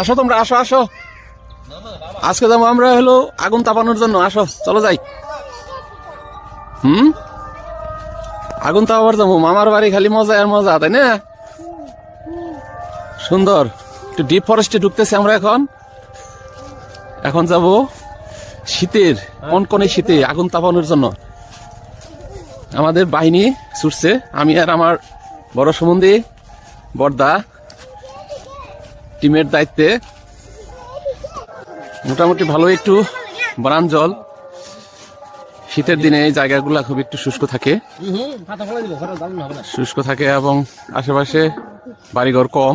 আসো তোমরা, আসো আসো। আজকে যাবো আমরা হলো আগুন তাপানোর জন্য। আসো চলো যাই। আগুন তাপাবার যাবো। মামার বাড়ি খালি মজা আর মজা, তাই না? সুন্দর। একটু ডিপ ফরেস্টে ঢুকতেছি আমরা এখন। এখন যাব শীতের কনকনে শীতে আগুন তাপানোর জন্য। আমাদের বাহিনী ছুটছে, আমি আর আমার বড় সম্বন্ধী বর্দা টিমের দায়িত্বে। মোটামুটি ভালো একটু বনাঞ্চল। শীতের দিনে এই জায়গাগুলো খুব একটু শুষ্ক থাকে, এবং আশেপাশে বাড়িঘর কম।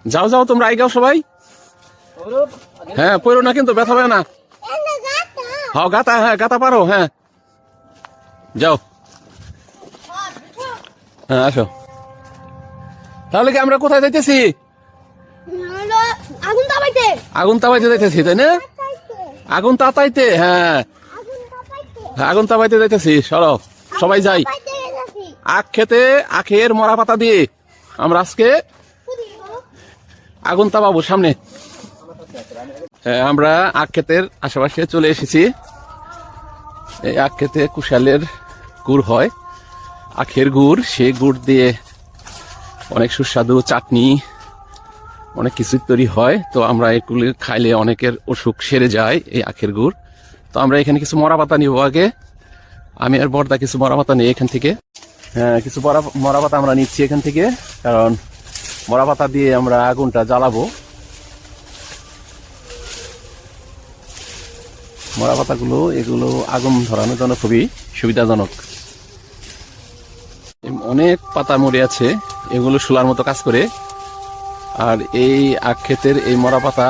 যাও যাও তোমরা আইগাও সবাই। হ্যাঁ পড়ো না কিন্তু, ব্যথা পায় না। হ্যাঁ গাতা, হ্যাঁ গাতা পারো। হ্যাঁ যাও। হ্যাঁ আসো। তাহলে কি আমরা কোথায় যাইতেছি? আগুন তাপাইতে যাইতেছি, তাই না? আগুন তাতাইতে। হ্যাঁ আগুন তাপাইতে যাইতেছি। সরো সবাই যাই। আখ খেতে আখের মরা পাতা দিয়ে আমরা আজকে আগুন তাপাবো সামনে। আমরা আখ ক্ষেতের আশেপাশে চলে এসেছি। এই আখ ক্ষেতে কুশালের গুড় হয়, আখের গুড়। সেই গুড় দিয়ে অনেক সুস্বাদু চাটনি, অনেক কিছু তৈরি হয়। তো আমরা এগুলি খাইলে অনেকের অসুখ সেরে যায়, এই আখের গুড়। তো আমরা এখানে কিছু মরা পাতা নিব আগে। আমি আর বর্দা কিছু মরা পাতা নিই এখান থেকে। হ্যাঁ কিছু মরা পাতা আমরা নিচ্ছি এখান থেকে, কারণ মরা পাতা দিয়ে আমরা আগুনটা জ্বালাবো। মরা পাতাগুলো এগুলো আগুন ধরানোর জন্য খুবই সুবিধাজনক। অনেক পাতা মরে আছে, এগুলো শোলার মতো কাজ করে। আর এই আখ ক্ষেতের এই মরা পাতা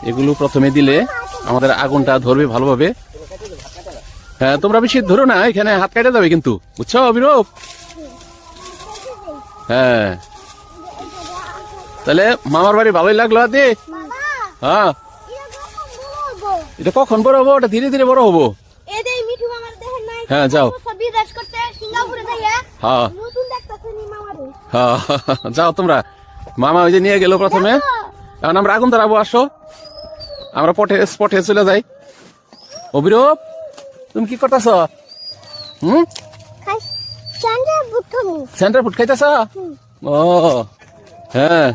এগুলো প্রথমে দিলে আমাদের আগুনটা ধরবে ভালোভাবে। হ্যাঁ তোমরা বেশি ধরো না, এখানে হাত কাটে যাবে কিন্তু, বুঝছো অবিরূপ? হ্যাঁ তাহলে মামার বাড়ি ভালোই লাগলো আদি। হ্যাঁ এটা কখন বড় হবো? ওটা ধীরে ধীরে বড় হবো। হ্যাঁ যাও। হ্যাঁ হ্যাঁ যাও তোমরা। মামা ওই যে নিয়ে গেল প্রথমে। এখন আমরা আগুন ধরাবো। আসো আমরা স্পটে চলে যাই। অবিরূপ তুমি কি করতেছ? Centre food খাইতেছ? ও হ্যাঁ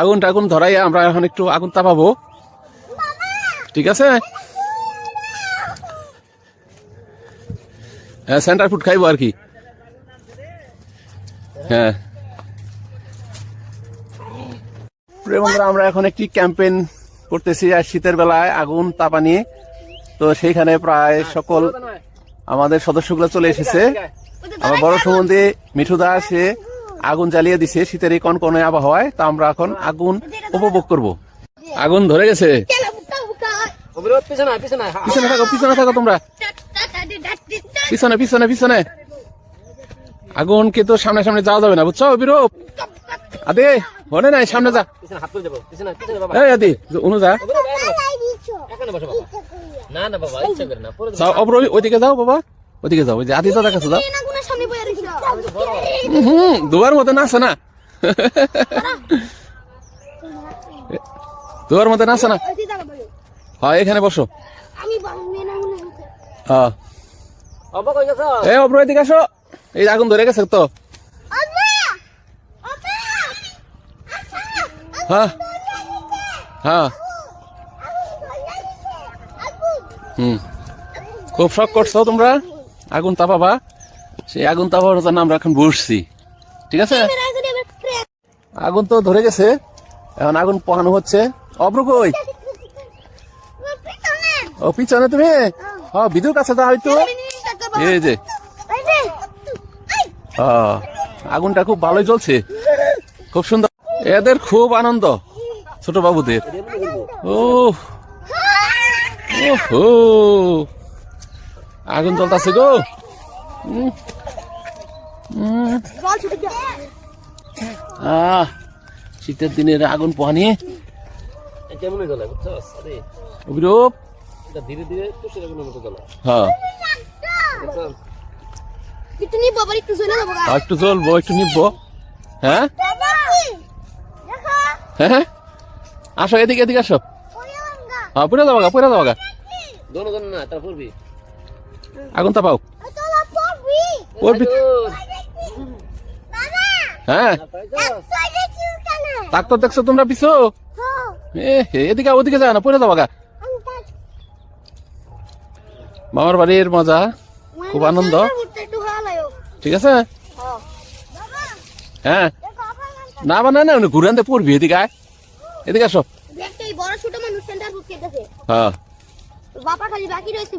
আগুন টাগুন ধরাই আমরা এখন একটু আগুন তাপাবো, ঠিক আছে? হ্যাঁ সেন্টার ফুড খাইবো আর কি। হ্যাঁ বন্ধুরা আমরা এখন একটি ক্যাম্পেইন করতেছি আর শীতের বেলায় আগুন তাপা নিয়ে। তো সেইখানে প্রায় সকল আমাদের সদস্যগুলো চলে এসেছে। আমার বড় সম্বন্ধে মিঠুদা সে আগুন জ্বালিয়ে দিছে শীতের এই কনকনে আবহাওয়ায়। তা আমরা এখন আগুন উপভোগ করব। আগুন ধরে গেছে। পিছনে থাকো, পিছনে থাকো তোমরা, পিছনে পিছনে পিছনে। আগুন কিন্তু সামনে সামনে যাওয়া যাবে না, বুঝছো অবিরূপ? আদে মনে নাই, সামনে যা। আদি অনু যা। ওইদিকে যাও বাবা, ওইদিকে যাও। ওই যে আদি দাদা কাছে যাও। দুয়ার মধ্যে নাচে না, দুয়ার মধ্যে নাচে না। হ্যাঁ এখানে বসো। হ্যাঁ এই অব্র এদিকে আসো। এই আগুন ধরে গেছে তো। হ্যাঁ হ্যাঁ খুব শখ করছো তোমরা আগুন তাপাবা। সেই আগুন তাপাবার জন্য আমরা এখন বসছি, ঠিক আছে? আগুন তো ধরে গেছে, এখন আগুন পোহানো হচ্ছে। অব্র কই? ও পিছনে তুমি? হ্যাঁ বিদ্যুৎ কাছে যা হয়তো। এই যে আগুনটা খুব ভালোই জ্বলছে, খুব সুন্দর। এদের খুব আনন্দ ছোট বাবুদের। ও আগুন জ্বলতেছে গো। শীতের দিনের আগুন পোহানি অবিরূপ। হ্যাঁ একটু জ্বলবো, একটু নিবো। হ্যাঁ হ্যাঁ আসো এদিকে এদিকে আসো হ্যাঁ পুরা যাবো গা পুরা যাবো গা दोनों दोनों ना तरफ भी আগুন তাপাও পড়বি হ্যাঁ ডাক্তার দেখছো তোমরা পিছো এদিকে ওদিকে যায় না পড়ে যাবো গা মামার বাড়ির মজা খুব আনন্দ ঠিক আছে হ্যাঁ না বানা না ঘুরানতে পড়বি এদিকে আয় এদিকে আসো বড় ছোট মানুষ সেন্টার বুক কেটেছে হ্যাঁ বাবা খালি বাকি রয়েছে